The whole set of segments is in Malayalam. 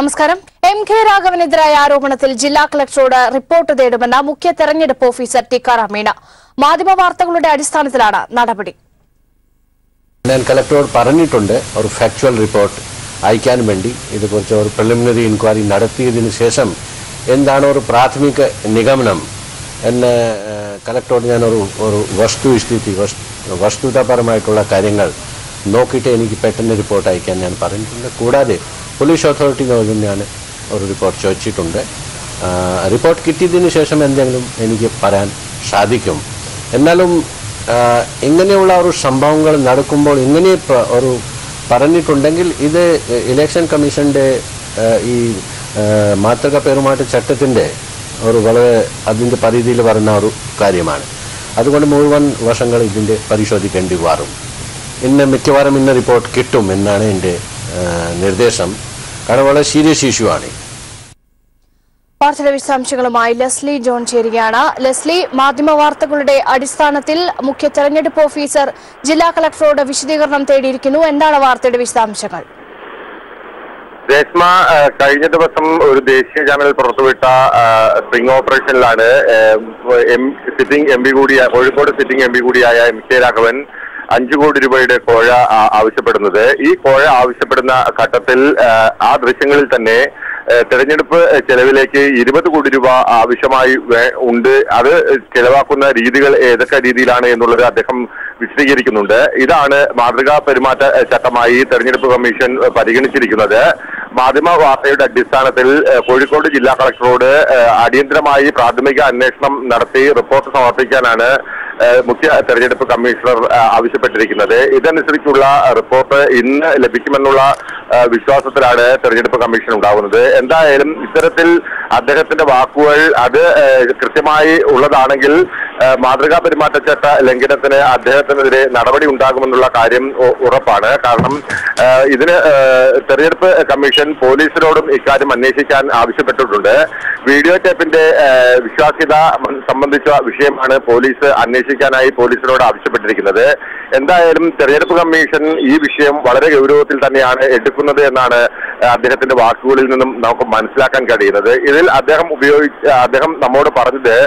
നമസ്കാരം. MK രാഘവനെതിരായ ആരോപണത്തിൽ ജില്ലാ കളക്ടറോട് റിപ്പോർട്ട് തേടുമെന്ന മുഖ്യ തെരഞ്ഞെടുപ്പ് ഓഫീസർ ടിക്കാറാം മീണ. മാധ്യമവാർത്തകളുടെ അടിസ്ഥാനത്തിലാണ് നടപടി. ഞാൻ കളക്ടറോട് പറഞ്ഞിട്ടുണ്ട് ഒരു ഫാക്ച്വൽ റിപ്പോർട്ട് അയക്കാൻ വേണ്ടി. ഇതുകുറിച്ച് ഒരു പ്രിലിമിനറി ഇൻക്വയറി നടത്തിയതിനു ശേഷം എന്താണ് ഒരു പ്രാഥമിക നിഗമനം എന്ന് കളക്ടറോട് ഞാൻ ഒരു വസ്തുതാപരമായിട്ടുള്ള കാര്യങ്ങൾ നോക്കിയിട്ട് എനിക്ക് പെട്ടെന്ന് റിപ്പോർട്ട് അയക്കാൻ ഞാൻ പറഞ്ഞിട്ടുണ്ട്. കൂടാതെ പോലീസ് അതോറിറ്റിയോടും ഞാൻ ഒരു റിപ്പോർട്ട് ചോദിച്ചിട്ടുണ്ട്. റിപ്പോർട്ട് കിട്ടിയതിന് ശേഷം എന്തെങ്കിലും എനിക്ക് പറയാൻ സാധിക്കും. എന്നാലും ഇങ്ങനെയുള്ള ഒരു സംഭവങ്ങൾ നടക്കുമ്പോൾ ഇങ്ങനെ ഒരു പറഞ്ഞിട്ടുണ്ടെങ്കിൽ ഇത് ഇലക്ഷൻ കമ്മീഷൻ്റെ ഈ മാതൃക പെരുമാറ്റച്ചട്ടത്തിൻ്റെ ഒരു വളരെ അതിൻ്റെ പരിധിയിൽ വരുന്ന ഒരു കാര്യമാണ്. അതുകൊണ്ട് മുഴുവൻ വശങ്ങൾ ഇതിൻ്റെ പരിശോധിക്കേണ്ടി വരും. മിക്കവാറും ഇന്ന് റിപ്പോർട്ട് കിട്ടും എന്നാണ് എൻ്റെ നിർദ്ദേശം. കാരണം വളരെ സീരിയസ് ഇഷ്യൂ ആണ്. വാർത്തയുടെ വിശദാംശങ്ങളുമായി ലെസ്ലി ജോൺ ചേരുകയാണ്. ലെസ്ലി, മാധ്യമവാർത്തകളുടെ അടിസ്ഥാനത്തിൽ മുഖ്യ തെരഞ്ഞെടുപ്പ് ഓഫീസർ ജില്ലാ കളക്ടറോട് വിശദീകരണം തേടിയിരിക്കുന്നു. എന്താണ് വാർത്തയുടെ വിശദാംശങ്ങൾ? രേഷ്മ, കഴിഞ്ഞ ദിവസം ഒരു ദേശീയ ചാനൽ പുറത്തുവിട്ട സ്ട്രിംഗ് ഓപ്പറേഷനിലാണ് സിറ്റിംഗ് എം പി കൂടിയ കോഴിക്കോട് സിറ്റിംഗ് എം പി കൂടിയായ MK രാഘവൻ 5 കോടി രൂപയുടെ കോഴ ആവശ്യപ്പെടുന്നത്. ഈ കോഴ ആവശ്യപ്പെടുന്ന ഘട്ടത്തിൽ ആ ദൃശ്യങ്ങളിൽ തന്നെ തെരഞ്ഞെടുപ്പ് ചെലവിലേക്ക് 20 കോടി രൂപ ആവശ്യമായി ഉണ്ട്. അത് ചെലവാക്കുന്ന രീതികൾ ഏതൊക്കെ രീതിയിലാണ് എന്നുള്ളത് അദ്ദേഹം വിശദീകരിക്കുന്നുണ്ട്. ഇതാണ് മാതൃകാ പെരുമാറ്റ ചട്ടമായി തെരഞ്ഞെടുപ്പ് കമ്മീഷൻ പരിഗണിച്ചിരിക്കുന്നത്. മാധ്യമ വാർത്തയുടെ അടിസ്ഥാനത്തിൽ കോഴിക്കോട് ജില്ലാ കളക്ടറോട് അടിയന്തരമായി പ്രാഥമിക അന്വേഷണം നടത്തി റിപ്പോർട്ട് സമർപ്പിക്കാനാണ് മുഖ്യ തെരഞ്ഞെടുപ്പ് കമ്മീഷണർ ആവശ്യപ്പെട്ടിരിക്കുന്നത്. ഇതനുസരിച്ചുള്ള റിപ്പോർട്ട് ഇന്ന് ലഭിക്കുമെന്നുള്ള വിശ്വാസത്തിലാണ് തെരഞ്ഞെടുപ്പ് കമ്മീഷൻ ഉണ്ടാകുന്നത്. എന്തായാലും ഇത്തരത്തിൽ അദ്ദേഹത്തിന്റെ വാക്കുകൾ അത് കൃത്യമായി ഉള്ളതാണെങ്കിൽ മാതൃകാ പെരുമാറ്റച്ചട്ട ലംഘനത്തിന് അദ്ദേഹത്തിനെതിരെ നടപടി ഉണ്ടാകുമെന്നുള്ള കാര്യം ഉറപ്പാണ്. കാരണം ഇതിന് തെരഞ്ഞെടുപ്പ് കമ്മീഷൻ പോലീസിനോടും ഇക്കാര്യം അന്വേഷിക്കാൻ ആവശ്യപ്പെട്ടിട്ടുണ്ട്. വീഡിയോ ടേപ്പിന്റെ വിശ്വാസ്യത സംബന്ധിച്ച വിഷയമാണ് പോലീസ് അന്വേഷിക്കാനായി പോലീസിനോട് ആവശ്യപ്പെട്ടിരിക്കുന്നത്. എന്തായാലും തെരഞ്ഞെടുപ്പ് കമ്മീഷൻ ഈ വിഷയം വളരെ ഗൗരവത്തിൽ തന്നെയാണ് എടുക്കുന്നത് എന്നാണ് അദ്ദേഹത്തിന്റെ വാക്കുകളിൽ നിന്നും നമുക്ക് മനസ്സിലാക്കാൻ കഴിയുന്നത്. ഇതിൽ അദ്ദേഹം നമ്മോട് പറഞ്ഞത്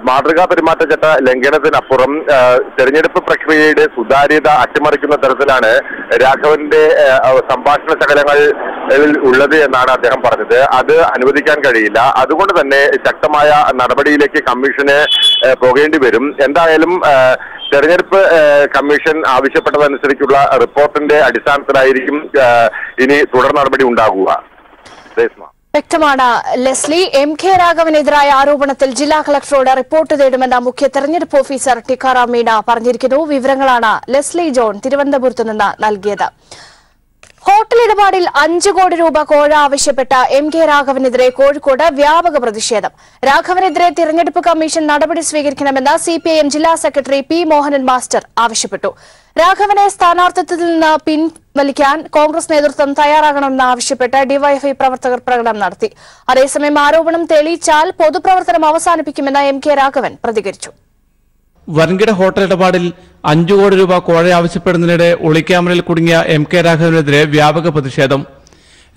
മാതൃകാ പെരുമാറ്റച്ചട്ട ലംഘനത്തിനപ്പുറം തെരഞ്ഞെടുപ്പ് പ്രക്രിയയുടെ സുതാര്യത അട്ടിമറിക്കുന്ന തരത്തിലാണ് രാഘവന്റെ സംഭാഷണ ശകലങ്ങളിൽ ഉള്ളത് എന്നാണ് അദ്ദേഹം പറഞ്ഞത്. അത് അനുവദിക്കാൻ കഴിയില്ല. അതുകൊണ്ട് തന്നെ ശക്തമായ നടപടിയിലേക്ക് കമ്മീഷന് പോകേണ്ടി വരും. എന്തായാലും തെരഞ്ഞെടുപ്പ് കമ്മീഷൻ ആവശ്യപ്പെട്ടതനുസരിച്ചുള്ള റിപ്പോർട്ടിന്റെ അടിസ്ഥാനത്തിലായിരിക്കും ഇനി തുടർ നടപടി ഉണ്ടാകുക. വ്യക്തമാണ് ലെസ്ലി. MK രാഘവനെതിരായ ആരോപണത്തിൽ ജില്ലാ കളക്ടറോട് റിപ്പോർട്ട് തേടുമെന്ന മുഖ്യ തെരഞ്ഞെടുപ്പ് ഓഫീസർ ടിക്കാറാം മീണ പറഞ്ഞിരിക്കുന്നു. വിവരങ്ങളാണ് ലെസ്ലി ജോൺ തിരുവനന്തപുരത്ത് നിന്ന് നൽകിയത്. ഹോട്ടൽ ഇടപാടിൽ 5 കോടി രൂപ കോഴ ആവശ്യപ്പെട്ട MK രാഘവനെതിരെ കോഴിക്കോട് വ്യാപക പ്രതിഷേധം. രാഘവനെതിരെ തിരഞ്ഞെടുപ്പ് കമ്മീഷൻ നടപടി സ്വീകരിക്കണമെന്ന് CPIM ജില്ലാ സെക്രട്ടറി P. മോഹനൻ മാസ്റ്റർ ആവശ്യപ്പെട്ടു. രാഘവനെ സ്ഥാനാർത്ഥിത്വത്തിൽ നിന്ന് പിൻവലിക്കാൻ കോൺഗ്രസ് നേതൃത്വം തയ്യാറാകണമെന്ന് ആവശ്യപ്പെട്ട് DYFI പ്രവർത്തകർ പ്രകടനം നടത്തി. അതേസമയം ആരോപണം തെളിയിച്ചാൽ പൊതുപ്രവർത്തനം അവസാനിപ്പിക്കുമെന്ന് MK രാഘവൻ പ്രതികരിച്ചു. വൻകിട ഹോട്ടൽ ഇടപാടിൽ 5 കോടി രൂപ കോഴ ആവശ്യപ്പെടുന്നതിനിടെ ഒളിക്യാമറയിൽ കുടുങ്ങിയ MK രാഘവനെതിരെ വ്യാപക പ്രതിഷേധം.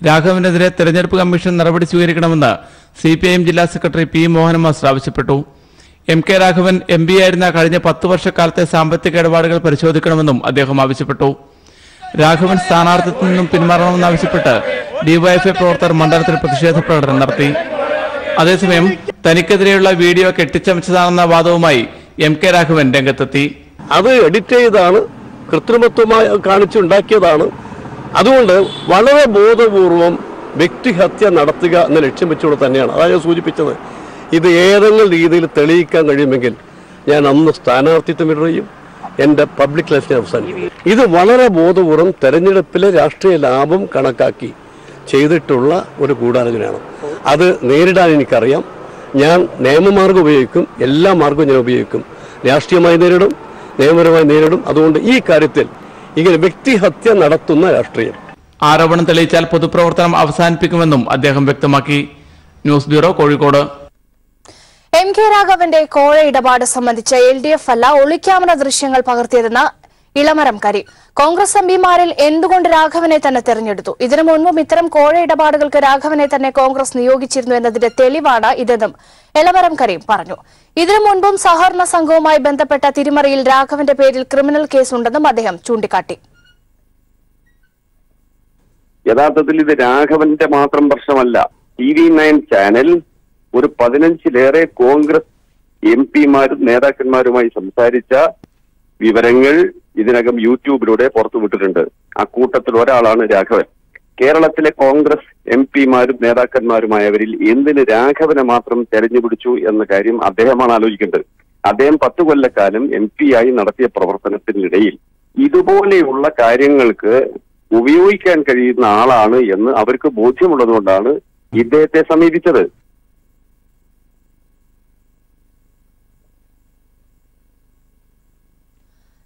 രാഘവനെതിരെ തെരഞ്ഞെടുപ്പ് കമ്മീഷൻ നടപടി സ്വീകരിക്കണമെന്ന് CPIM ജില്ലാ സെക്രട്ടറി P. മോഹനൻ മാസ്റ്റർ ആവശ്യപ്പെട്ടു. MK രാഘവൻ MP ആയിരുന്ന കഴിഞ്ഞ 10 വർഷക്കാലത്തെ സാമ്പത്തിക ഇടപാടുകൾ പരിശോധിക്കണമെന്നും അദ്ദേഹം ആവശ്യപ്പെട്ടു. രാഘവൻ സ്ഥാനാർത്ഥിത്വത്തിൽ നിന്നും പിന്മാറണമെന്നാവശ്യപ്പെട്ട് DYFI പ്രവർത്തകർ മണ്ഡലത്തിൽ പ്രതിഷേധ പ്രകടനം നടത്തി. അതേസമയം തനിക്കെതിരെയുള്ള വീഡിയോ കെട്ടിച്ചമച്ചതാണെന്ന വാദവുമായി MK രാഘവൻ രംഗത്തെത്തി. അത് എഡിറ്റ് ചെയ്താണ്, കൃത്രിമത്വമായി കാണിച്ചുണ്ടാക്കിയതാണ്. അതുകൊണ്ട് വളരെ ബോധപൂർവം വ്യക്തിഹത്യ നടത്തുക എന്ന ലക്ഷ്യം വെച്ചുകൊണ്ട് തന്നെയാണ് അതാണ് സൂചിപ്പിച്ചത്. ഇത് ഏതെങ്കിലും രീതിയിൽ തെളിയിക്കാൻ കഴിയുമെങ്കിൽ ഞാൻ അന്ന് സ്ഥാനാർത്ഥിത്വം വിടുകയും എൻ്റെ പബ്ലിക് ലൈഫിനെ അവസാനിക്കും. ഇത് വളരെ ബോധപൂർവം തെരഞ്ഞെടുപ്പിലെ രാഷ്ട്രീയ ലാഭം കണക്കാക്കി ചെയ്തിട്ടുള്ള ഒരു ഗൂഢാലോചനയാണ്. അത് നേരിടാൻ എനിക്കറിയാം. ഞാൻ നിയമമാർഗം ഉപയോഗിക്കും, എല്ലാ മാർഗവും ഞാൻ ഉപയോഗിക്കും. രാഷ്ട്രീയമായി നേരിടും, നിയമപരമായി നേരിടും. അതുകൊണ്ട് ഈ കാര്യത്തിൽ ഇങ്ങനെ വ്യക്തിഹത്യ നടത്തുന്ന രാഷ്ട്രീയം ആരോപണം തെളിയിച്ചാൽ പൊതുപ്രവർത്തനം അവസാനിപ്പിക്കുമെന്നും അദ്ദേഹം വ്യക്തമാക്കി. News bureau, Kozhikode. MK രാഘവന്റെ കോഴ ഇടപാട് സംബന്ധിച്ച് LDF അല്ല ഒളിക്യാമറ ദൃശ്യങ്ങൾ പകർത്തിയതെന്ന് ഇളമരം കരീം. കോൺഗ്രസ് എംപിമാരിൽ എന്തുകൊണ്ട് രാഘവനെ തന്നെ തെരഞ്ഞെടുത്തു? ഇതിനു മുൻപും ഇത്തരം കോഴ ഇടപാടുകൾക്ക് രാഘവനെ തന്നെ കോൺഗ്രസ് നിയോഗിച്ചിരുന്നു എന്നതിന്റെ തെളിവാണ് ഇതെന്നും ഇളമരം കരീം പറഞ്ഞു. ഇതിനു മുൻപും സഹകരണ സംഘവുമായി ബന്ധപ്പെട്ട തിരിമറിയിൽ രാഘവന്റെ പേരിൽ ക്രിമിനൽ കേസുണ്ടെന്നും അദ്ദേഹം ചൂണ്ടിക്കാട്ടി. യഥാർത്ഥത്തിൽ ഇത് രാഘവന്റെ മാത്രം പ്രശ്നമല്ല. TV9 ചാനൽ ഒരു 15-ലേറെ കോൺഗ്രസ് എംപിമാരും നേതാക്കന്മാരുമായി സംസാരിച്ച വിവരങ്ങൾ ഇതിനകം യൂട്യൂബിലൂടെ പുറത്തുവിട്ടിട്ടുണ്ട്. അക്കൂട്ടത്തിൽ ഒരാളാണ് രാഘവൻ. കേരളത്തിലെ കോൺഗ്രസ് എംപിമാരും നേതാക്കന്മാരുമായവരിൽ എന്തിന് രാഘവനെ മാത്രം തെരഞ്ഞുപിടിച്ചു എന്ന കാര്യം അദ്ദേഹമാണ് ആലോചിക്കേണ്ടത്. അദ്ദേഹം 10 കൊല്ലക്കാലം MP ആയി നടത്തിയ പ്രവർത്തനത്തിനിടയിൽ ഇതുപോലെയുള്ള കാര്യങ്ങൾക്ക് ഉപയോഗിക്കാൻ കഴിയുന്ന ആളാണ് എന്ന് അവർക്ക് ബോധ്യമുള്ളതുകൊണ്ടാണ് ഇദ്ദേഹത്തെ സമീപിച്ചത്.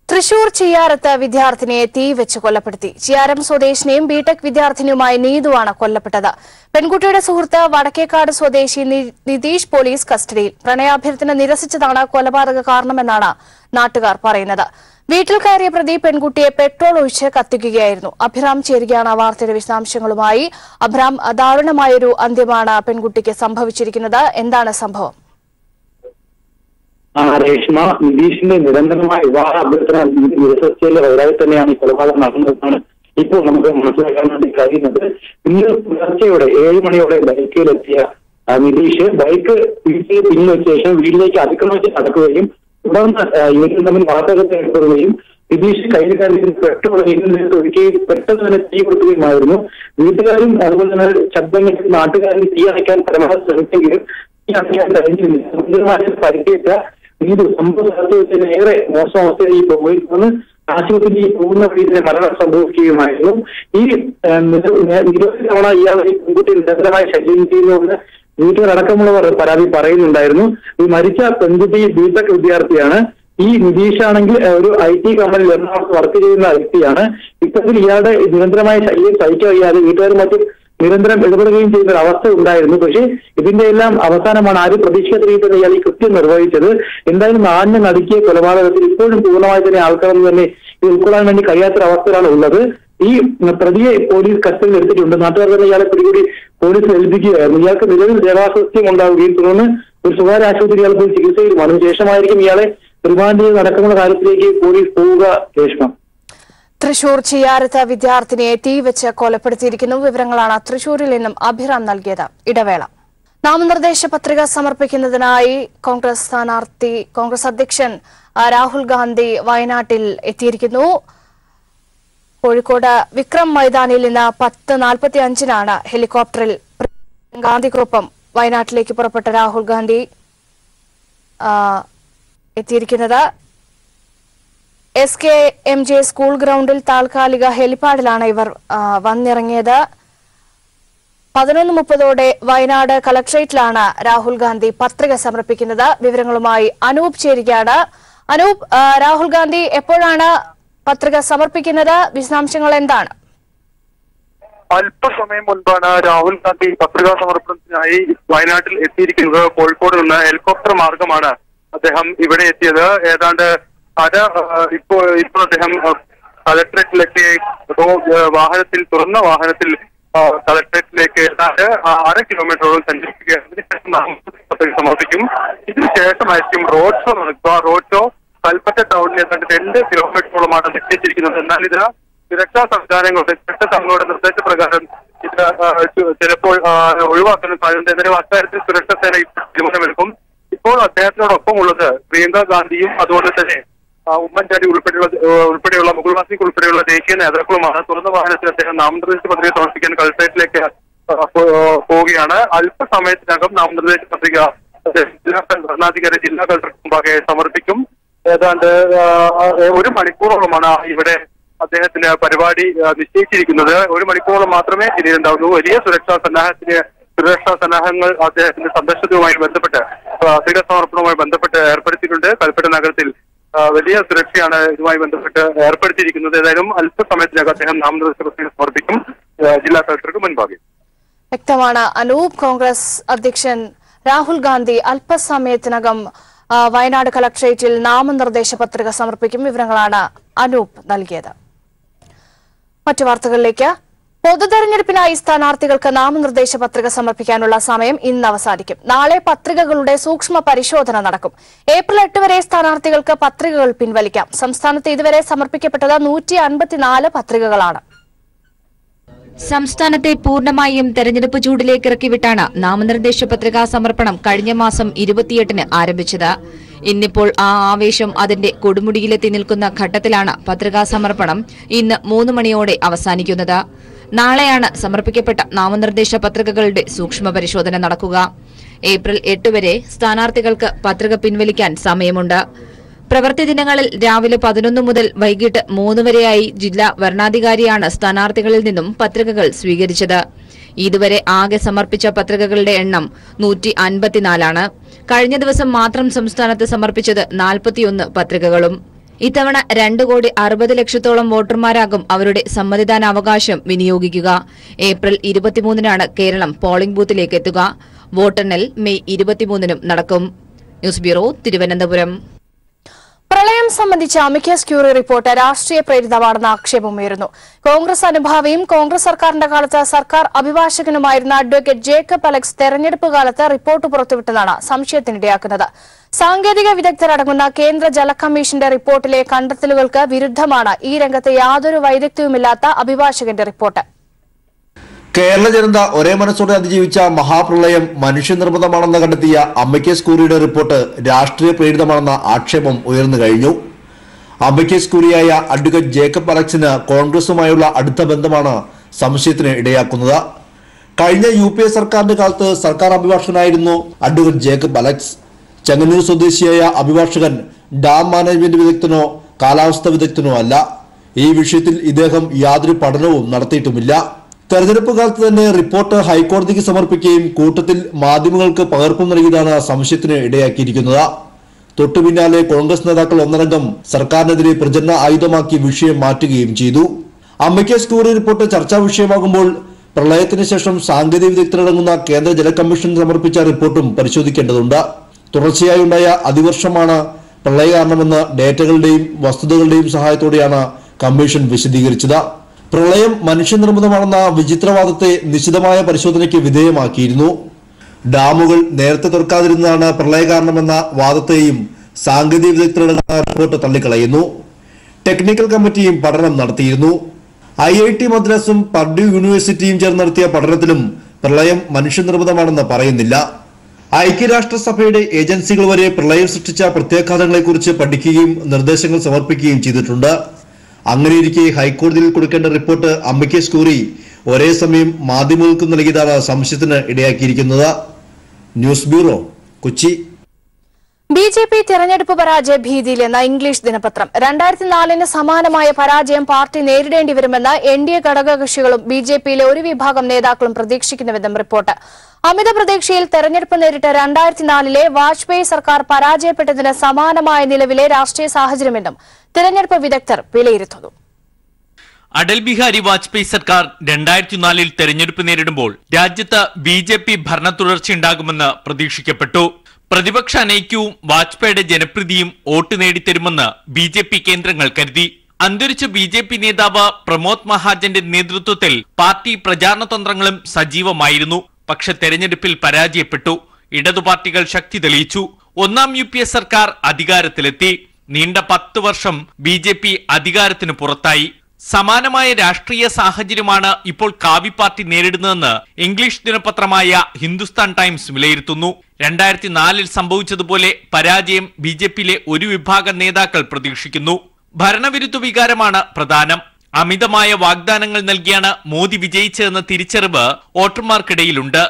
തൃശൂർ ചിയാരത്ത് വിദ്യാർത്ഥിനിയെ തീവെച്ച് കൊലപ്പെടുത്തി. ചിയാരം സ്വദേശിനിയും ബിടെക് വിദ്യാർത്ഥിനിയുമായ നീതുവാണ് കൊല്ലപ്പെട്ടത്. പെൺകുട്ടിയുടെ സുഹൃത്ത് വടക്കേക്കാട് സ്വദേശി നിതീഷ് പോലീസ് കസ്റ്റഡിയിൽ. പ്രണയാഭ്യർത്ഥന നിരസിച്ചതാണ് കൊലപാതക കാരണമെന്നാണ് നാട്ടുകാർ പറയുന്നത്. വീട്ടിൽ കയറിയ പ്രതി പെൺകുട്ടിയെ പെട്രോൾ ഒഴിച്ച് കത്തിക്കുകയായിരുന്നു. അഭിറാം ചേരുകയാണ് വാർത്തയുടെ വിശദാംശങ്ങളുമായി. അഭിറാം, ദാരുണമായൊരു അന്ത്യമാണ് പെൺകുട്ടിക്ക് സംഭവിച്ചിരിക്കുന്നത്. എന്താണ് സംഭവം? രേഷ്മ, നിതീഷിന്റെ നിരന്തരമായ വിവാഹ അഭ്യർത്ഥന നിരസിച്ചതിന്റെ വൈരാഗ്യം തന്നെയാണ് ഈ കൊലപാതകം നടന്നതെന്നാണ് ഇപ്പോൾ നമുക്ക് മനസ്സിലാക്കാൻ വേണ്ടി കഴിയുന്നത്. ഇന്ന് പുലർച്ചെയോടെ 7 മണിയോടെ ബൈക്കിലെത്തിയ നിതീഷ് ബൈക്ക് വീട്ടിൽ പിൻവച്ച ശേഷം വീട്ടിലേക്ക് അതിക്രമിച്ച് നടക്കുകയും തുടർന്ന് ഇവരും തമ്മിൽ വാർത്തകത്തെ ഏർപ്പെടുകയും നിതീഷ് കയ്യിൽ കയറി പെട്രോൾ ഒഴിക്കുകയും പെട്ടെന്ന് തന്നെ തീ കൊടുക്കുകയുമായിരുന്നു. വീട്ടുകാരും അതുപോലെ തന്നെ ശബ്ദം കേട്ട് നാട്ടുകാരും തീ അണയ്ക്കാൻ പരമാവധി ശ്രമിച്ചെങ്കിലും തീ അണയ്ക്കാൻ കഴിഞ്ഞിരുന്നില്ല. ഗുരുതരമായ പരിക്കേറ്റ ഇത് സംഭവ സ്ഥലത്ത് വെച്ച് ഏറെ മോശം അവസ്ഥയിൽ പോയി ആശുപത്രിയിൽ പോകുന്ന വഴിയിൽ മരണം സംഭവിക്കുകയുമായിരുന്നു. ഈ നിരവധി തവണ ഇയാൾ ഈ പെൺകുട്ടി നിരന്തരമായി ശല്യം ചെയ്യുന്നതുകൊണ്ട് വീട്ടുകാരടക്കമുള്ളവർ പരാതി പറയുന്നുണ്ടായിരുന്നു. ഈ മരിച്ച പെൺകുട്ടി ബിടെക് വിദ്യാർത്ഥിയാണ്. ഈ നിതീഷാണെങ്കിൽ ഒരു IT കമ്പനിയിൽ എറണാകുളത്ത് വർക്ക് ചെയ്യുന്ന വ്യക്തിയാണ്. ഇത്തരത്തിൽ ഇയാളുടെ നിരന്തരമായ ശല്യം സഹിക്കാൻ വയ്യാതെ വീട്ടുകാരും മറ്റും നിരന്തരം ഇടപെടുകയും ചെയ്യുന്ന ഒരു അവസ്ഥ ഉണ്ടായിരുന്നു. പക്ഷേ ഇതിന്റെ എല്ലാം അവസാനമാണ് ആരും പ്രതീക്ഷിക്കാത്ത രീതിയിൽ ഇയാൾ ഈ കൃത്യം നിർവഹിച്ചത്. എന്തായാലും നാടിനെ നടുക്കിയ കൊലപാതകത്തിൽ ഇപ്പോഴും പൂർണ്ണമായി തന്നെ ആൾക്കാരൊന്നും തന്നെ ഇത് ഉൾക്കൊള്ളാൻ വേണ്ടി കഴിയാത്തൊരവസ്ഥയിലാണ് ഉള്ളത്. ഈ പ്രതിയെ പോലീസ് കസ്റ്റഡിയിൽ എടുത്തിട്ടുണ്ട്. നാട്ടുകാർ തന്നെ ഇയാളെ പിടികൂടി പോലീസിൽ ഏൽപ്പിക്കുകയായിരുന്നു. ഇയാൾക്ക് നിലവിൽ ദേഹാസ്വാസ്ഥ്യം ഉണ്ടാവുകയും തുടർന്ന് ഒരു സ്വകാര്യ ആശുപത്രി ഇയാൾ പോയി ചികിത്സയിലുമാണ്. ശേഷമായിരിക്കും ഇയാളെ റിമാൻഡ് ചെയ്ത് നടക്കുന്ന കാര്യത്തിലേക്ക് പോലീസ് പോവുക. രേഷ്മ, തൃശൂർ ചിയാരത്ത് വിദ്യാർത്ഥിനിയെ തീവെച്ച് കൊലപ്പെടുത്തിയിരിക്കുന്നു. വിവരങ്ങളാണ് തൃശൂരിൽ നിന്നും അഭിറാം നൽകിയത്. ഇടവേള. നാമനിർദ്ദേശ പത്രിക സമർപ്പിക്കുന്നതിനായി കോൺഗ്രസ് അധ്യക്ഷൻ രാഹുൽ ഗാന്ധി വയനാട്ടിൽ എത്തിയിരിക്കുന്നു. കോഴിക്കോട് വിക്രം മൈതാനിൽ നിന്ന് 10:45 ഹെലികോപ്റ്ററിൽ ഗാന്ധിക്കൊപ്പം വയനാട്ടിലേക്ക് പുറപ്പെട്ട രാഹുൽ ഗാന്ധി എത്തിയിരിക്കുന്നത്. SKMJ സ്കൂൾ ഗ്രൗണ്ടിൽ താൽക്കാലിക ഹെലിപാഡിലാണ് ഇവർ വന്നിറങ്ങിയത്. 11:30 വയനാട് കളക്ട്രേറ്റിലാണ് രാഹുൽ ഗാന്ധി പത്രിക സമർപ്പിക്കുന്നത്. വിവരങ്ങളുമായി അനൂപ് ചേരുകയാണ്. അനൂപ്, രാഹുൽ ഗാന്ധി എപ്പോഴാണ് പത്രിക സമർപ്പിക്കുന്നത്? വിശദാംശങ്ങൾ എന്താണ്? അല്പസമയം മുൻപാണ് രാഹുൽ ഗാന്ധി പത്രികാ സമർപ്പണത്തിനായി വയനാട്ടിൽ എത്തിയിരിക്കുന്നത്. കോഴിക്കോട് നിന്ന് ഹെലികോപ്റ്റർ മാർഗമാണ് അദ്ദേഹം ഇവിടെ എത്തിയത്. ഏതാണ്ട് ഇപ്പോൾ അദ്ദേഹം കളക്ടറേറ്റിലെത്തി വാഹനത്തിൽ തുറന്ന വാഹനത്തിൽ കളക്ടറേറ്റിലേക്ക് ഏതാണ്ട് 1/2 കിലോമീറ്ററോളം സഞ്ചരിക്കുകയാണ്. സമർപ്പിക്കും. ഇതിനുശേഷമായിരിക്കും റോഡ് ഷോ നടക്കുക. റോഡ് ഷോ കൽപ്പറ്റ ടൗണിൽ ഏതാണ്ട് 2 കിലോമീറ്ററോളമാണ് നിശ്ചയിച്ചിരിക്കുന്നത്. എന്നാൽ ഇത് സുരക്ഷാ സംവിധാനങ്ങളുടെ സംഘങ്ങളുടെ നിർദ്ദേശപ്രകാരം ഇത് ചിലപ്പോൾ ഒഴിവാക്കാൻ സാധ്യത. എന്നാലും അക്കാര്യത്തിൽ സുരക്ഷാ സേന തീരുമാനമെടുക്കും. ഇപ്പോൾ അദ്ദേഹത്തിനോടൊപ്പം ഉള്ളത് പ്രിയങ്ക ഗാന്ധിയും അതുപോലെ തന്നെ ഉമ്മൻചാണ്ടി ഉൾപ്പെടെയുള്ള മുകുൾ വാസ്നിക് ഉൾപ്പെടെയുള്ള ദേശീയ നേതാക്കളുമാണ്. തുറന്ന വാഹനത്തിൽ അദ്ദേഹം നാമനിർദ്ദേശ പത്രിക സമർപ്പിക്കാൻ കളക്ടറേറ്റിലേക്ക് പോവുകയാണ്. അല്പസമയത്തിനകം നാമനിർദ്ദേശ പത്രിക ജില്ലാ ഭരണാധികാരി ജില്ലാ കളക്ടർക്ക് മുമ്പാകെ സമർപ്പിക്കും. ഏതാണ്ട് 1 മണിക്കൂറോളമാണ് ഇവിടെ അദ്ദേഹത്തിന് പരിപാടി നിശ്ചയിച്ചിരിക്കുന്നത്. 1 മണിക്കൂറോളം മാത്രമേ ഇനിയുണ്ടാവുള്ളൂ. വലിയ സുരക്ഷാ സന്നാഹങ്ങൾ അദ്ദേഹത്തിന്റെ സന്ദർശനവുമായി ബന്ധപ്പെട്ട് പത്രിക സമർപ്പണവുമായി ബന്ധപ്പെട്ട് ഏർപ്പെടുത്തിയിട്ടുണ്ട്. കൽപ്പറ്റ നഗരത്തിൽ വലിയ സുരക്ഷയാണ് ഇതുമായി ബന്ധപ്പെട്ട് ഏർപ്പെടുത്തിയിരിക്കുന്നത്. ഏതായാലും അല്പസമയത്തിനകം അദ്ദേഹം നാമനിർദ്ദേശ പത്രിക സമർപ്പിക്കും ജില്ലാ കളക്ടർക്ക് മുൻപാകെ. വ്യക്തമാണ് അനൂപ്. കോൺഗ്രസ് അധ്യക്ഷൻ രാഹുൽ ഗാന്ധി അല്പസമയത്തിനകം വയനാട് കളക്ടറേറ്റിൽ നാമനിർദ്ദേശ പത്രിക സമർപ്പിക്കും. വിവരങ്ങളാണ് അനൂപ് നൽകിയത്. മറ്റു വാർത്തകളിലേക്ക്. പൊതുതെരഞ്ഞെടുപ്പിനായി സ്ഥാനാർത്ഥികൾക്ക് നാമനിർദ്ദേശ പത്രിക സമർപ്പിക്കാനുള്ള സമയം ഇന്ന് അവസാനിക്കും. നാളെ പത്രികകളുടെ സൂക്ഷ്മ പരിശോധന നടക്കും. ഏപ്രിൽ 8 വരെ സ്ഥാനാർത്ഥികൾക്ക് പത്രികകൾ പിൻവലിക്കാം. സംസ്ഥാനത്ത് ഇതുവരെ സമർപ്പിക്കപ്പെട്ടത് 154 പത്രികകളാണ്. സംസ്ഥാനത്തെ പൂർണ്ണമായും തെരഞ്ഞെടുപ്പ് ചൂടിലേക്ക് ഇറക്കിവിട്ടാണ് നാമനിർദ്ദേശ പത്രികാ സമർപ്പണം കഴിഞ്ഞ മാസം 28-ന് ആരംഭിച്ചത്. ഇന്നിപ്പോൾ ആ ആവേശം അതിന്റെ കൊടുമുടിയിലെത്തി നിൽക്കുന്ന ഘട്ടത്തിലാണ് പത്രികാ സമർപ്പണം ഇന്ന് 3 മണിയോടെ അവസാനിക്കുന്നത്. നാളെയാണ് സമർപ്പിക്കപ്പെട്ട നാമനിർദ്ദേശ പത്രികകളുടെ സൂക്ഷ്മ പരിശോധന നടക്കുക. ഏപ്രിൽ 8 വരെ സ്ഥാനാർത്ഥികൾക്ക് പത്രിക പിൻവലിക്കാൻ സമയമുണ്ട്. പ്രവൃത്തി ദിനങ്ങളിൽ രാവിലെ 11 മുതൽ വൈകിട്ട് 3 വരെയായി ജില്ലാ വരണാധികാരിയാണ് സ്ഥാനാർത്ഥികളിൽ നിന്നും പത്രികകൾ സ്വീകരിച്ചത്. ഇതുവരെ ആകെ സമർപ്പിച്ച പത്രികകളുടെ എണ്ണം 154 കഴിഞ്ഞ ദിവസം മാത്രം സംസ്ഥാനത്ത് സമർപ്പിച്ചത് 41 പത്രികകളും. ഇത്തവണ 2,60,00,000 വോട്ടർമാരാകും അവരുടെ സമ്മതിദാനാവകാശം വിനിയോഗിക്കുക. ഏപ്രിൽ 23-നാണ് കേരളം പോളിംഗ് ബൂത്തിലേക്ക് എത്തുക. വോട്ടെണ്ണൽ മെയ് 23-നും നടക്കും. News bureau, Thiruvananthapuram. പ്രളയം സംബന്ധിച്ച അമിക്കസ് ക്യൂറി റിപ്പോർട്ട് രാഷ്ട്രീയ പ്രേരിതമാണെന്ന ആക്ഷേപമുയരുന്നു. കോൺഗ്രസ് അനുഭാവിയും കോൺഗ്രസ് സർക്കാരിന്റെ കാലത്ത് സർക്കാർ അഭിഭാഷകനുമായിരുന്ന അഡ്വക്കേറ്റ് ജേക്കബ് അലക്സ് തെരഞ്ഞെടുപ്പ് കാലത്ത് റിപ്പോർട്ട് പുറത്തുവിട്ടതാണ് സംശയത്തിനിടയാക്കുന്നത്. സാങ്കേതിക വിദഗ്ധരടങ്ങുന്ന കേന്ദ്ര ജല കമ്മീഷന്റെ റിപ്പോർട്ടിലെ കണ്ടെത്തലുകൾക്ക് വിരുദ്ധമാണ് ഈ രംഗത്ത് യാതൊരു വൈദഗ്ധ്യവുമില്ലാത്ത അഭിഭാഷകന്റെ റിപ്പോർട്ട്. കേരള ജനത ഒരേ മനസ്സോടെ അതിജീവിച്ച മഹാപ്രളയം മനുഷ്യനിർമ്മിതമാണെന്ന് കണ്ടെത്തിയ അമിക്കസ് ക്യൂറിയുടെ റിപ്പോർട്ട് രാഷ്ട്രീയ പ്രേരിതമാണെന്ന ആക്ഷേപം ഉയർന്നു കഴിഞ്ഞു. അമിക്കസ് ക്യൂറിയായ അഡ്വക്കേറ്റ് ജേക്കബ് അലക്സിന് കോൺഗ്രസുമായുള്ള അടുത്ത ബന്ധമാണ് സംശയത്തിന് ഇടയാക്കുന്നത്. കഴിഞ്ഞ UPA സർക്കാരിന്റെ കാലത്ത് സർക്കാർ അഭിഭാഷകനായിരുന്നു അഡ്വക്കേറ്റ് ജേക്കബ് അലക്സ്. ചെങ്ങന്നൂർ സ്വദേശിയായ അഭിഭാഷകൻ ഡാം മാനേജ്മെന്റ് വിദഗ്ധനോ കാലാവസ്ഥ വിദഗ്ധനോ അല്ല. ഈ വിഷയത്തിൽ ഇദ്ദേഹം യാതൊരു പഠനവും നടത്തിയിട്ടുമില്ല. തെരഞ്ഞെടുപ്പ് കാലത്ത് തന്നെ റിപ്പോർട്ട് ഹൈക്കോടതിക്ക് സമർപ്പിക്കുകയും കൂട്ടത്തിൽ മാധ്യമങ്ങൾക്ക് പകർപ്പും നൽകിയതാണ് സംശയത്തിന് ഇടയാക്കിയിരിക്കുന്നത്. തൊട്ടു പിന്നാലെ കോൺഗ്രസ് നേതാക്കൾ ഒന്നടങ്കം സർക്കാരിനെതിരെ പ്രചരണ ആയുധമാക്കി വിഷയം മാറ്റുകയും ചെയ്തു. അമിക്കസ് ക്യൂറി റിപ്പോർട്ട് ചർച്ചാ വിഷയമാകുമ്പോൾ പ്രളയത്തിന് ശേഷം സാങ്കേതിക വിദഗ്ധരടങ്ങുന്ന കേന്ദ്ര ജല കമ്മീഷൻ സമർപ്പിച്ച റിപ്പോർട്ടും പരിശോധിക്കേണ്ടതുണ്ട്. തുടർച്ചയായി ഉണ്ടായ അതിവർഷമാണ് പ്രളയ കാരണമെന്ന് ഡേറ്റകളുടെയും വസ്തുതകളുടെയും സഹായത്തോടെയാണ് കമ്മീഷൻ വിശദീകരിച്ചത്. പ്രളയം മനുഷ്യനിർമ്മിതമാണെന്ന വിചിത്രവാദത്തെ നിശിതമായ പരിശോധനയ്ക്ക് വിധേയമാക്കിയിരുന്നു. ഡാമുകൾ നേരത്തെ തുറക്കാതിരുന്നതാണ് പ്രളയ കാരണമെന്ന വാദത്തെയും സാങ്കേതിക വിദഗ്ധരടങ്ങുന്ന റിപ്പോർട്ട് തള്ളിക്കളയുന്നു. ടെക്നിക്കൽ കമ്മിറ്റിയും പഠനം നടത്തിയിരുന്നു. IIT മദ്രാസും പർഡ്യൂ യൂണിവേഴ്സിറ്റിയും ചേർന്ന് നടത്തിയ പഠനത്തിലും പ്രളയം മനുഷ്യനിർമ്മിതമാണെന്ന് പറയുന്നില്ല. ഐക്യരാഷ്ട്രസഭയുടെ ഏജൻസികൾ വരെ പ്രളയം സൃഷ്ടിച്ച പ്രത്യാഘാതങ്ങളെക്കുറിച്ച് പഠിക്കുകയും നിർദ്ദേശങ്ങൾ സമർപ്പിക്കുകയും ചെയ്തിട്ടുണ്ട്. അങ്ങനെയിരിക്കെ ഹൈക്കോടതിയിൽ കൊടുക്കേണ്ട റിപ്പോർട്ട് അമിക്കസ് ക്യൂറി ഒരേ സമയം മാധ്യമങ്ങൾക്ക് നൽകിയതാണ് സംശയത്തിന് ഇടയാക്കിയിരിക്കുന്നത്. News bureau, Kochi. BJP തെരഞ്ഞെടുപ്പ് പരാജയ ഭീതിയിലെന്ന ഇംഗ്ലീഷ് ദിനപത്രം. 2004-ന് സമാനമായ പരാജയം പാർട്ടി നേരിടേണ്ടി വരുമെന്ന് NDA ഘടകകക്ഷികളും BJPയിലെ ഒരു വിഭാഗം നേതാക്കളും പ്രതീക്ഷിക്കുന്നുവെന്നും റിപ്പോർട്ട്. അമിത പ്രതീക്ഷയിൽ തെരഞ്ഞെടുപ്പ് നേരിട്ട 2004-ലെ വാജ്പേയി സർക്കാർ പരാജയപ്പെട്ടതിന് സമാനമായ നിലവിലെ രാഷ്ട്രീയ സാഹചര്യമെന്നും തെരഞ്ഞെടുപ്പ് വിദഗ്ധർ വിലയിരുത്തുന്നു. അടൽ ബിഹാരി വാജ്പേയി സർക്കാർ 2004-ൽ തെരഞ്ഞെടുപ്പ് നേരിടുമ്പോൾ രാജ്യത്ത് BJP ഭരണ തുടർച്ചയുണ്ടാകുമെന്ന് പ്രതീക്ഷിക്കപ്പെട്ടു. പ്രതിപക്ഷ അനൈക്യവും വാജ്പേയിയുടെ ജനപ്രീതിയും വോട്ട് നേടിത്തരുമെന്ന് BJP കേന്ദ്രങ്ങൾ കരുതി. അന്തരിച്ച BJP നേതാവ് പ്രമോദ് മഹാജന്റെ നേതൃത്വത്തിൽ പാർട്ടി പ്രചാരണ തന്ത്രങ്ങളും സജീവമായിരുന്നു. പക്ഷെ തെരഞ്ഞെടുപ്പിൽ പരാജയപ്പെട്ടു. ഇടതു പാർട്ടികൾ ശക്തി തെളിയിച്ചു. ഒന്നാം UPA സർക്കാർ അധികാരത്തിലെത്തി. നീണ്ട 10 വർഷം BJP അധികാരത്തിന് പുറത്തായി. സമാനമായ രാഷ്ട്രീയ സാഹചര്യമാണ് ഇപ്പോൾ കാവി പാർട്ടി നേരിടുന്നതെന്ന് ഇംഗ്ലീഷ് ദിനപത്രമായ ഹിന്ദുസ്ഥാൻ ടൈംസ് വിലയിരുത്തുന്നു. 2004-ൽ സംഭവിച്ചതുപോലെ പരാജയം BJPയിലെ ഒരു വിഭാഗം നേതാക്കൾ പ്രതീക്ഷിക്കുന്നു. ഭരണവിരുദ്ധ വികാരമാണ് പ്രധാനം. അമിതമായ വാഗ്ദാനങ്ങൾ നൽകിയാണ് മോദി വിജയിച്ചതെന്ന തിരിച്ചറിവ് വോട്ടർമാർക്കിടയിലുണ്ട്.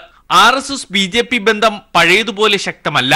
RSS BJP ബന്ധം പഴയതുപോലെ ശക്തമല്ല.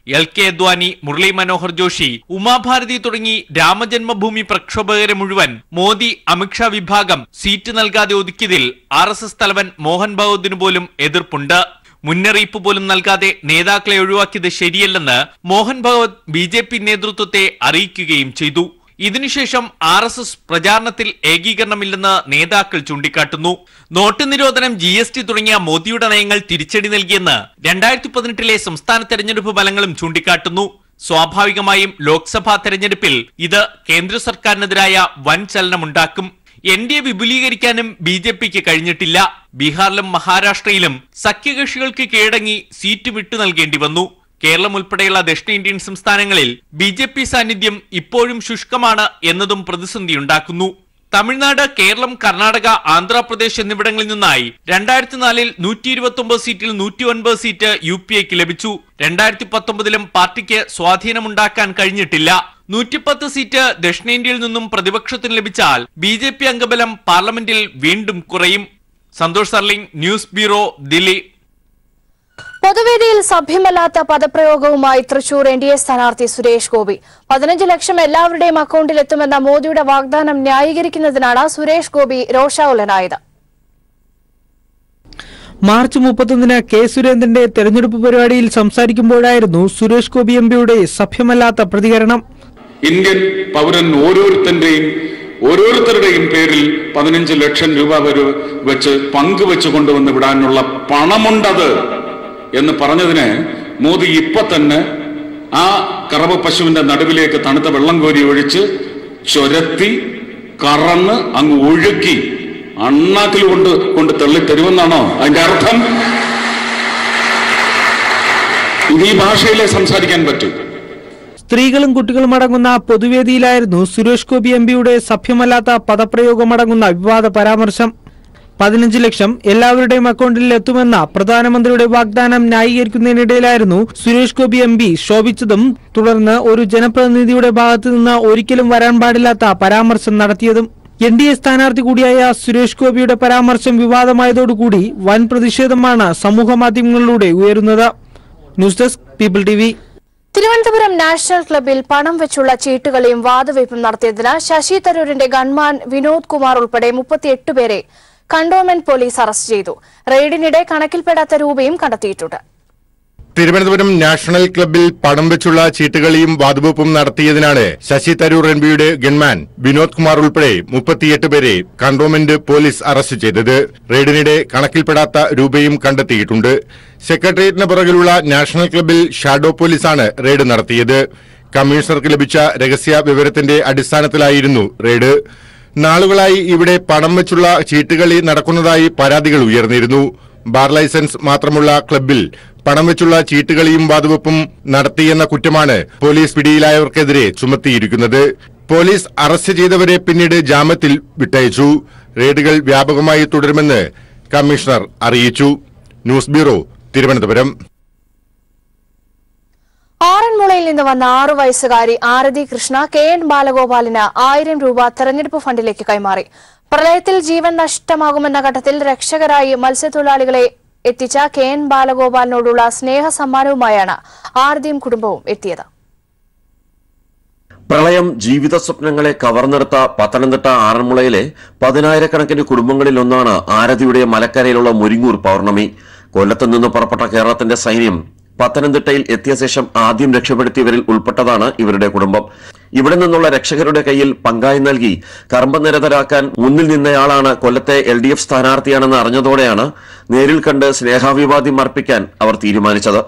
LK അദ്വാനി, മുരളി മനോഹർ ജോഷി, ഉമാഭാരതി തുടങ്ങി രാമജന്മഭൂമി പ്രക്ഷോഭകരെ മുഴുവൻ മോദി അമിത്ഷാ വിഭാഗം സീറ്റ് നൽകാതെ ഒതുക്കിയതിൽ RSS തലവൻ മോഹൻ ഭഗവതിന് പോലും എതിർപ്പുണ്ട്. മുന്നറിയിപ്പ് പോലും നൽകാതെ നേതാക്കളെ ഒഴിവാക്കിയത് ശരിയല്ലെന്ന് മോഹൻ ഭഗവത് BJP നേതൃത്വത്തെ അറിയിക്കുകയും ചെയ്തു. ഇതിനുശേഷം RSS പ്രചാരണത്തിൽ ഏകീകരണമില്ലെന്ന് നേതാക്കൾ ചൂണ്ടിക്കാട്ടുന്നു. നോട്ട് നിരോധനം, GST തുടങ്ങിയ മോദിയുടെ നയങ്ങൾ തിരിച്ചടി നൽകിയെന്ന് 2018-ലെ സംസ്ഥാന തെരഞ്ഞെടുപ്പ് ഫലങ്ങളും ചൂണ്ടിക്കാട്ടുന്നു. സ്വാഭാവികമായും ലോക്സഭാ തെരഞ്ഞെടുപ്പിൽ ഇത് കേന്ദ്ര സർക്കാരിനെതിരായ വൻ ചലനമുണ്ടാക്കും. NDA വിപുലീകരിക്കാനും BJPക്ക് കഴിഞ്ഞിട്ടില്ല. ബീഹാറിലും മഹാരാഷ്ട്രയിലും സഖ്യകക്ഷികൾക്ക് കീഴടങ്ങി സീറ്റ് വിട്ടു നൽകേണ്ടി വന്നു. കേരളം ഉൾപ്പെടെയുള്ള ദക്ഷിണേന്ത്യൻ സംസ്ഥാനങ്ങളിൽ BJP സാന്നിധ്യം ഇപ്പോഴും ശുഷ്കമാണ് എന്നതും പ്രതിസന്ധിയുണ്ടാക്കുന്നു. തമിഴ്നാട്, കേരളം, കർണാടക, ആന്ധ്രാപ്രദേശ് എന്നിവിടങ്ങളിൽ നിന്നായി 2004 129 സീറ്റിൽ 109 സീറ്റ് UPAക്ക് ലഭിച്ചു. 2019 പാർട്ടിക്ക് സ്വാധീനമുണ്ടാക്കാൻ കഴിഞ്ഞിട്ടില്ല. 110 സീറ്റ് ദക്ഷിണേന്ത്യയിൽ നിന്നും പ്രതിപക്ഷത്തിന് ലഭിച്ചാൽ BJP അംഗബലം പാർലമെന്റിൽ വീണ്ടും കുറയും. Santosh Sarling, news bureau, Delhi. പൊതുവേദിയിൽ സഭ്യമല്ലാത്ത പദപ്രയോഗവുമായി തൃശൂർ NDA സ്ഥാനാർത്ഥി സുരേഷ് ഗോപി. 15 ലക്ഷം എല്ലാവരുടെയും അക്കൌണ്ടിൽ എത്തുമെന്ന മോദിയുടെ വാഗ്ദാനം ന്യായീകരിക്കുന്നതിനാണ് സുരേഷ് ഗോപി രോഷാകുലനായത്. മാർച്ച് 31 കെ സുരേന്ദ്രന്റെ തെരഞ്ഞെടുപ്പ് പരിപാടിയിൽ സംസാരിക്കുമ്പോഴായിരുന്നു സുരേഷ് ഗോപി MPയുടെ സഭ്യമല്ലാത്ത പ്രതികരണം. ഇന്ത്യൻ പൗരൻ ഓരോരുത്തരുടെയും പേരിൽ 15 ലക്ഷം രൂപ വരെ വെച്ച് പങ്കുവെച്ചു കൊണ്ടുവന്ന് വിടാനുള്ള പണമുണ്ടത് എന്ന് പറഞ്ഞതിന് മോദി ഇപ്പൊ തന്നെ ആ കറവ പശുവിന്റെ നടുവിലേക്ക് തണുത്ത വെള്ളം കോരി ഒഴിച്ച് ചൊരത്തി കറന്ന് അങ്ങ് ഒഴുക്കി അണ്ണാക്കിൽ കൊണ്ട് തള്ളിത്തരുമെന്നാണോ അതിന്റെ അർത്ഥം? ഇത് ഈ ഭാഷയിലെ സംസാരിക്കാൻ പറ്റൂ. സ്ത്രീകളും കുട്ടികളും അടങ്ങുന്ന പൊതുവേദിയിലായിരുന്നു സുരേഷ് ഗോപി MPയുടെ സഭ്യമല്ലാത്ത പദപ്രയോഗമടങ്ങുന്ന വിവാദ പരാമർശം. 15 ലക്ഷം എല്ലാവരുടെയും അക്കൌണ്ടിൽ എത്തുമെന്ന പ്രധാനമന്ത്രിയുടെ വാഗ്ദാനം ന്യായീകരിക്കുന്നതിനിടയിലായിരുന്നു സുരേഷ് ഗോപി MP ശോഭിച്ചതും തുടർന്ന് ഒരു ജനപ്രതിനിധിയുടെ ഭാഗത്തു നിന്ന് ഒരിക്കലും വരാൻ പാടില്ലാത്ത പരാമർശം നടത്തിയതും. NDA സ്ഥാനാർത്ഥി കൂടിയായ സുരേഷ് ഗോപിയുടെ പരാമർശം വിവാദമായതോടുകൂടി വൻ പ്രതിഷേധമാണ് സമൂഹമാധ്യമങ്ങളിലൂടെ ഉയരുന്നത്. News desk people TV. Thiruvananthapuram national ക്ലബ്ബിൽ പണം വെച്ചുള്ള ചീട്ടുകളിയും വാതുവയ്പും നടത്തിയതിന് ശശി തരൂരിന്റെ ഗൺമാൻ വിനോദ് കുമാർ ഉൾപ്പെടെ 38 പേരെ കണ്ടോൺമെന്റ് പോലീസ് അറസ്റ്റ് ചെയ്തു. റെയ്ഡിനിടെ കണക്കിൽപ്പെടാത്ത രൂപയും കണ്ടെത്തിയിട്ടുണ്ട്. തിരുവനന്തപുരം നാഷണൽ ക്ലബ്ബിൽ പണം വെച്ചുള്ള ചീട്ടുകളിയും വാതുവെപ്പും നടത്തിയതിനാണ് ശശി തരൂർ MPയുടെ ഗൺമാൻ വിനോദ് കുമാർ ഉൾപ്പെടെ 38 പേരെ കണ്ടോൺമെന്റ് പോലീസ് അറസ്റ്റ് ചെയ്തത്. റെയ്ഡിനിടെ കണക്കിൽപ്പെടാത്ത രൂപയും കണ്ടെത്തിയിട്ടുണ്ട്. സെക്രട്ടേറിയറ്റിന് പുറകിലുള്ള നാഷണൽ ക്ലബ്ബിൽ ഷാഡോ പോലീസാണ് റെയ്ഡ് നടത്തിയത്. കമ്മീഷണർക്ക് ലഭിച്ച രഹസ്യ വിവരത്തിന്റെ അടിസ്ഥാനത്തിലായിരുന്നു റെയ്ഡ്. നാളുകളായി ഇവിടെ പണം വെച്ചുള്ള ചീട്ടുകളി നടക്കുന്നതായി പരാതികൾ ഉയർന്നിരുന്നു. ബാർ ലൈസൻസ് മാത്രമുള്ള ക്ലബ്ബിൽ പണം വെച്ചുള്ള ചീട്ടുകളിയും വാതുവെപ്പും നടത്തിയെന്ന കുറ്റമാണ് പോലീസ് പിടിയിലായവർക്കെതിരെ ചുമത്തിയിരിക്കുന്നത്. പോലീസ് അറസ്റ്റ് ചെയ്തവരെ പിന്നീട് ജാമ്യത്തിൽ വിട്ടയച്ചു. റെയ്ഡുകൾ വ്യാപകമായി തുടരുമെന്ന് കമ്മീഷണർ അറിയിച്ചു. News bureau, Thiruvananthapuram. ആറന്മുളയിൽ നിന്ന് വന്ന 6 വയസ്സുകാരി ആരതി കൃഷ്ണ KN ബാലഗോപാലിന് 1000 രൂപ തെരഞ്ഞെടുപ്പ് ഫണ്ടിലേക്ക് കൈമാറി. പ്രളയത്തിൽ ജീവൻ നഷ്ടമാകുമെന്ന ഘട്ടത്തിൽ രക്ഷകരായി മത്സ്യത്തൊഴിലാളികളെ എത്തിച്ച KN ബാലഗോപാലിനോടുള്ള സ്നേഹ സമ്മാനവുമായാണ് ആരതിയും കുടുംബവും എത്തിയത്. പ്രളയം ജീവിത സ്വപ്നങ്ങളെ കവർന്നെടുത്ത പത്തനംതിട്ട ആറന്മുളയിലെ 10,000-കണക്കിന് കുടുംബങ്ങളിലൊന്നാണ് ആരതിയുടെ മലക്കരയിലുള്ള മുരിങ്ങൂർ പൗർണമി. കൊല്ലത്തു നിന്ന് പുറപ്പെട്ട കേരളത്തിന്റെ സൈന്യം പത്തനംതിട്ടയിൽ എത്തിയ ശേഷം ആദ്യം രക്ഷപ്പെടുത്തിയവരിൽ ഉൾപ്പെട്ടതാണ് ഇവരുടെ കുടുംബം. ഇവിടെ നിന്നുള്ള രക്ഷകരുടെ കയ്യിൽ പങ്കായി നൽകി കർമ്മനിരതരാക്കാൻ മുന്നിൽ നിന്നയാളാണ് കൊല്ലത്തെ LDF സ്ഥാനാർത്ഥിയാണെന്ന് അറിഞ്ഞതോടെയാണ് നേരിൽ കണ്ട് സ്നേഹാഭിവാദ്യം അർപ്പിക്കാൻ അവർ തീരുമാനിച്ചത്.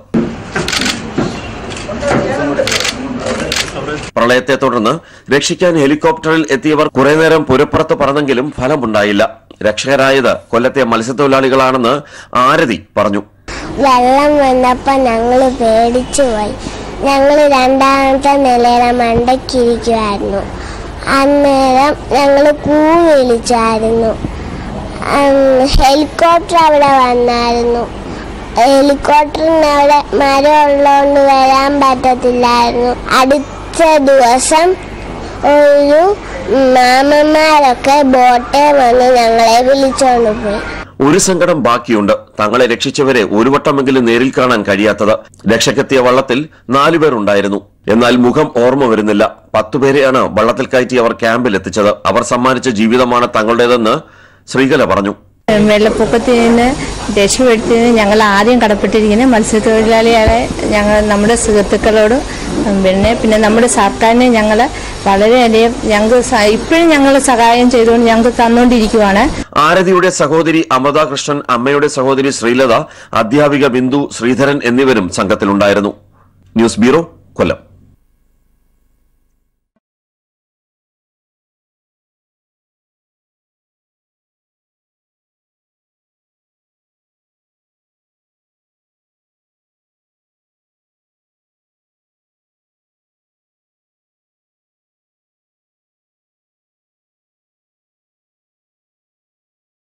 പ്രളയത്തെ തുടർന്ന് രക്ഷിക്കാൻ ഹെലികോപ്റ്ററിൽ എത്തിയവർ കുറെ നേരം പുരപ്പുറത്ത് പറന്നെങ്കിലും ഫലമുണ്ടായില്ല. രക്ഷകരായത് കൊല്ലത്തെ മത്സ്യത്തൊഴിലാളികളാണെന്ന് ആരതി പറഞ്ഞു. വെള്ളം വന്നപ്പോ ഞങ്ങള് പേടിച്ചു പോയി. ഞങ്ങള് 2ാമത്തെ നിലയുടെ മണ്ടയ്ക്കിരിക്കുമായിരുന്നു. അന്നേരം ഞങ്ങള് വിളിച്ചായിരുന്നു. ഹെലികോപ്റ്റർ അവിടെ വന്നായിരുന്നു. ഹെലികോപ്റ്ററിന് അവിടെ മരം ഉള്ളതുകൊണ്ട് വരാൻ പറ്റത്തില്ലായിരുന്നു. അടുത്ത ദിവസം ഒരു മാമന്മാരൊക്കെ ബോട്ടേ വന്ന് ഞങ്ങളെ വിളിച്ചോണ്ട് പോയി. ഒരു സങ്കടം ബാക്കിയുണ്ട്. തങ്ങളെ രക്ഷിച്ചവരെ ഒരു വട്ടമെങ്കിലും നേരിൽ കാണാൻ കഴിയാത്തത്. രക്ഷക്കെത്തിയ വള്ളത്തിൽ 4 പേർ ഉണ്ടായിരുന്നു. എന്നാൽ മുഖം ഓർമ്മ വരുന്നില്ല. 10 പേരെയാണ് വള്ളത്തിൽ കയറ്റി അവർ ക്യാമ്പിൽ എത്തിച്ചത്. അവർ സമ്മാനിച്ച ജീവിതമാണ് തങ്ങളുടേതെന്ന് ശ്രീകല പറഞ്ഞു. വെള്ളപ്പൊക്കത്തിൽ നിന്ന് രക്ഷപ്പെടുത്തിയതിന് ഞങ്ങൾ ആദ്യം കടപ്പെട്ടിരിക്കുന്ന മത്സ്യത്തൊഴിലാളികളെ നമ്മുടെ സുഹൃത്തുക്കളോടും പിന്നെ നമ്മുടെ സർക്കാരിനെ ഞങ്ങൾ വളരെയധികം ഇപ്പോഴും ഞങ്ങൾ സഹായം ചെയ്തുകൊണ്ട് ഞങ്ങൾക്ക് തന്നുകൊണ്ടിരിക്കുവാണ്. ആരതിയുടെ സഹോദരി അമൃത കൃഷ്ണൻ, അമ്മയുടെ സഹോദരി ശ്രീലത, അധ്യാപിക ബിന്ദു, ശ്രീധരൻ എന്നിവരും സംഘത്തിലുണ്ടായിരുന്നു. ന്യൂസ് ബ്യൂറോ, കൊല്ലം.